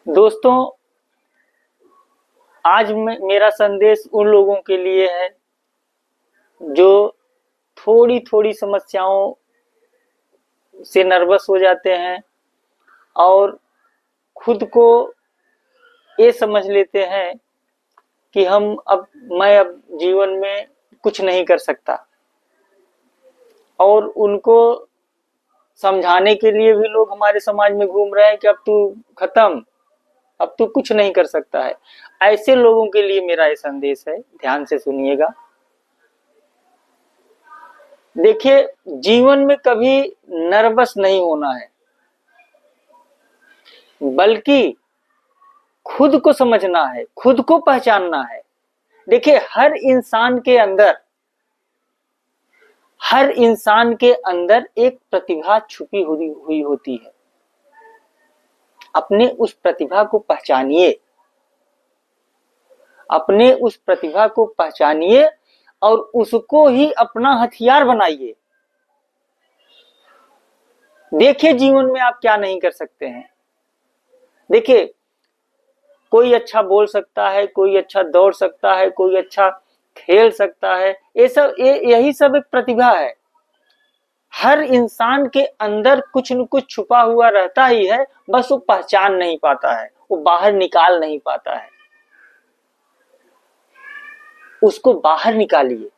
दोस्तों, आज मेरा संदेश उन लोगों के लिए है जो थोड़ी थोड़ी समस्याओं से नर्वस हो जाते हैं और खुद को ये समझ लेते हैं कि मैं अब जीवन में कुछ नहीं कर सकता। और उनको समझाने के लिए भी लोग हमारे समाज में घूम रहे हैं कि अब तू खत्म, अब तू कुछ नहीं कर सकता है। ऐसे लोगों के लिए मेरा ये संदेश है, ध्यान से सुनिएगा। देखिए, जीवन में कभी नर्वस नहीं होना है, बल्कि खुद को समझना है, खुद को पहचानना है। देखिए, हर इंसान के अंदर एक प्रतिभा छुपी हुई होती है। अपने उस प्रतिभा को पहचानिए, अपने उस प्रतिभा को पहचानिए और उसको ही अपना हथियार बनाइए। देखिए, जीवन में आप क्या नहीं कर सकते हैं। देखिए, कोई अच्छा बोल सकता है, कोई अच्छा दौड़ सकता है, कोई अच्छा खेल सकता है। यही सब एक प्रतिभा है। हर इंसान के अंदर कुछ न कुछ छुपा हुआ रहता ही है, बस वो पहचान नहीं पाता है, वो बाहर निकाल नहीं पाता है। उसको बाहर निकालिए,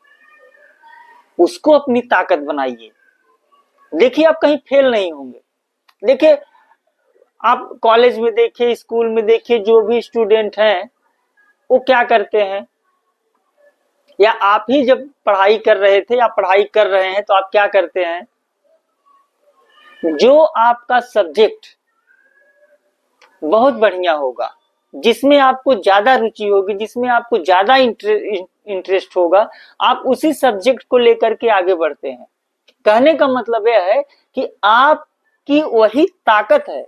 उसको अपनी ताकत बनाइए। देखिए, आप कहीं फेल नहीं होंगे। देखिए, आप कॉलेज में देखिए, स्कूल में देखिए, जो भी स्टूडेंट हैं वो क्या करते हैं, या आप ही जब पढ़ाई कर रहे थे या पढ़ाई कर रहे हैं तो आप क्या करते हैं, जो आपका सब्जेक्ट बहुत बढ़िया होगा, जिसमें आपको ज्यादा रुचि होगी, जिसमें आपको ज्यादा इंटरेस्ट होगा, आप उसी सब्जेक्ट को लेकर के आगे बढ़ते हैं। कहने का मतलब यह है कि आपकी वही ताकत है,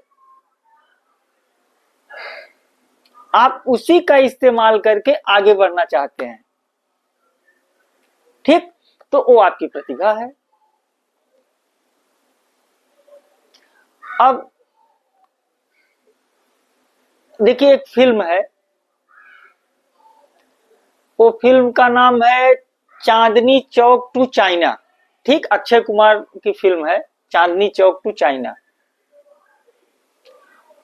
आप उसी का इस्तेमाल करके आगे बढ़ना चाहते हैं। ठीक, तो वो आपकी प्रतिभा है। अब देखिए, एक फिल्म है, वो फिल्म का नाम है चांदनी चौक टू चाइना। ठीक, अक्षय कुमार की फिल्म है चांदनी चौक टू चाइना।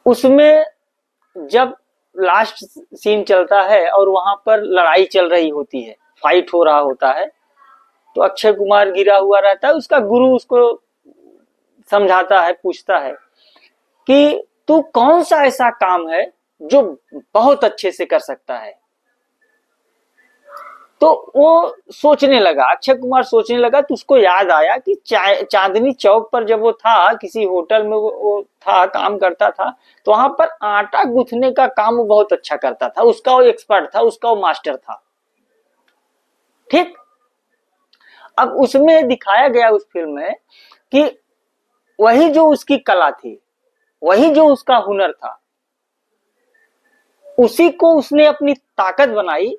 उसमें जब लास्ट सीन चलता है और वहां पर लड़ाई चल रही होती है, फाइट हो रहा होता है, तो अक्षय कुमार गिरा हुआ रहता है। उसका गुरु उसको समझाता है, पूछता है कि तू कौन सा ऐसा काम है जो बहुत अच्छे से कर सकता है। तो वो सोचने लगा, अक्षय कुमार सोचने लगा, तो उसको याद आया कि चांदनी चौक पर जब वो था, किसी होटल में वो था, काम करता था, तो वहां पर आटा गूंथने का काम वो बहुत अच्छा करता था। उसका वो एक्सपर्ट था, उसका वो मास्टर था। ठीक, अब उसमें दिखाया गया उस फिल्म में कि वही जो उसकी कला थी, वही जो उसका हुनर था, उसी को उसने अपनी ताकत बनाई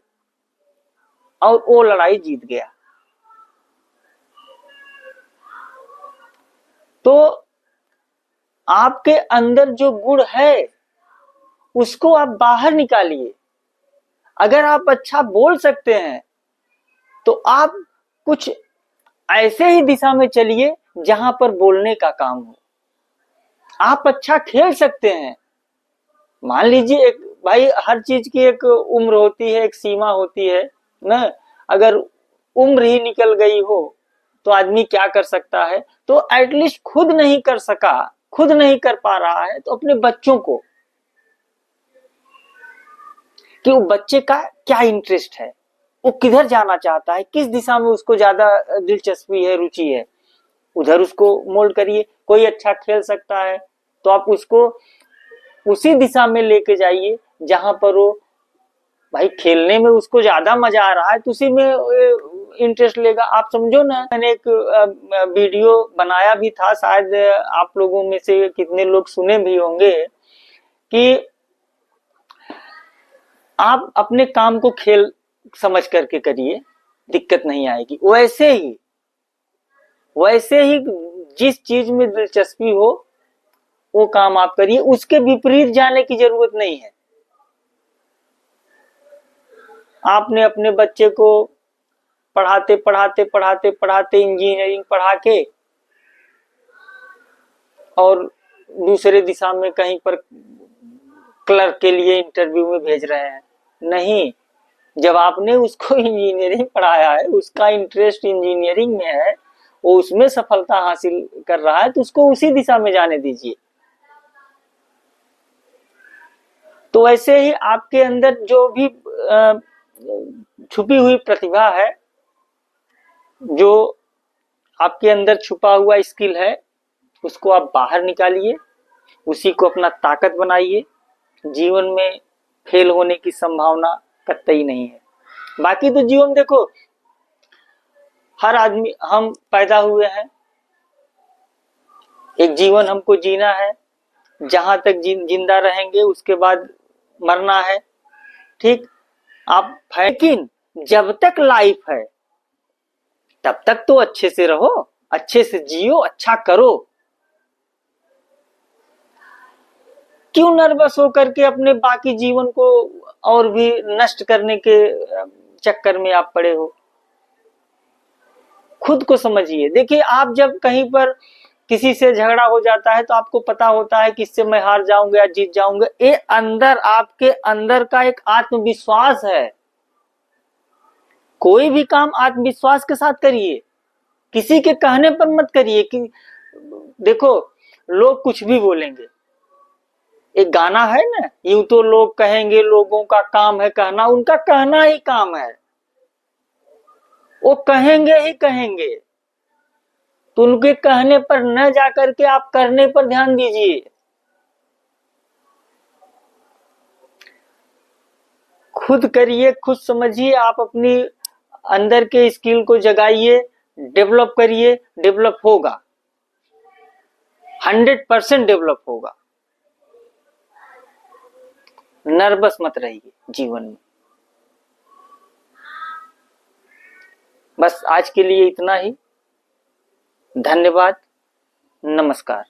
और वो लड़ाई जीत गया। तो आपके अंदर जो गुण है उसको आप बाहर निकालिए। अगर आप अच्छा बोल सकते हैं तो आप कुछ ऐसे ही दिशा में चलिए जहां पर बोलने का काम हो। आप अच्छा खेल सकते हैं, मान लीजिए, एक भाई, हर चीज की एक उम्र होती है, एक सीमा होती है ना। अगर उम्र ही निकल गई हो तो आदमी क्या कर सकता है। तो एटलीस्ट खुद नहीं कर सका, खुद नहीं कर पा रहा है, तो अपने बच्चों को, कि वो बच्चे का क्या इंटरेस्ट है, वो किधर जाना चाहता है, किस दिशा में उसको ज्यादा दिलचस्पी है, रुचि है, उधर उसको मोल्ड करिए। कोई अच्छा खेल सकता है तो आप उसको उसी दिशा में लेके जाइए जहां पर वो, भाई, खेलने में उसको ज्यादा मजा आ रहा है तो उसी में इंटरेस्ट लेगा। आप समझो ना, मैंने एक वीडियो बनाया भी था, शायद आप लोगों में से कितने लोग सुने भी होंगे, कि आप अपने काम को खेल समझ करके करिए, दिक्कत नहीं आएगी। वैसे ही जिस चीज में दिलचस्पी हो वो काम आप करिए, उसके विपरीत जाने की जरूरत नहीं है। आपने अपने बच्चे को पढ़ाते पढ़ाते पढ़ाते पढ़ाते इंजीनियरिंग पढ़ा के और दूसरे दिशा में कहीं पर क्लर्क के लिए इंटरव्यू में भेज रहे हैं। नहीं, जब आपने उसको इंजीनियरिंग पढ़ाया है, उसका इंटरेस्ट इंजीनियरिंग में है, वो उसमें सफलता हासिल कर रहा है, तो उसको उसी दिशा में जाने दीजिए। तो ऐसे ही आपके अंदर जो भी छुपी हुई प्रतिभा है, जो आपके अंदर छुपा हुआ स्किल है, उसको आप बाहर निकालिए, उसी को अपना ताकत बनाइए। जीवन में फेल होने की संभावना कतई नहीं है। बाकी तो जीवन देखो, हर आदमी, हम पैदा हुए हैं, एक जीवन हमको जीना है, जहां तक जिंदा रहेंगे उसके बाद मरना है, ठीक। आप, लेकिन जब तक लाइफ है तब तक तो अच्छे से रहो, अच्छे से जियो, अच्छा करो। क्यों नर्वस होकर के अपने बाकी जीवन को और भी नष्ट करने के चक्कर में आप पड़े हो? खुद को समझिए। देखिए, आप जब कहीं पर किसी से झगड़ा हो जाता है तो आपको पता होता है कि इससे मैं हार जाऊंगा या जीत जाऊंगा। ये अंदर, आपके अंदर का एक आत्मविश्वास है। कोई भी काम आत्मविश्वास के साथ करिए, किसी के कहने पर मत करिए। कि देखो, लोग कुछ भी बोलेंगे, एक गाना है ना, यूं तो लोग कहेंगे, लोगों का काम है कहना, उनका कहना ही काम है, वो कहेंगे ही कहेंगे। तो उनके कहने पर न जाकर के आप करने पर ध्यान दीजिए। खुद करिए, खुद समझिए, आप अपनी अंदर के स्किल को जगाइए, डेवलप करिए, डेवलप होगा, 100% डेवलप होगा। नर्वस मत रहिए जीवन में। बस आज के लिए इतना ही। धन्यवाद, नमस्कार।